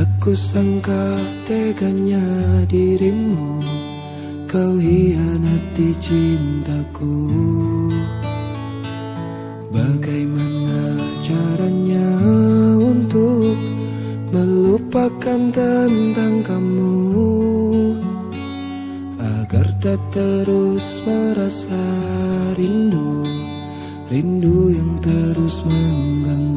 Aku sangka teganya dirimu, kau hianati cintaku. Bagaimana caranya untuk melupakan tentang kamu, agar tak terus merasa rindu, rindu yang terus mengganggu.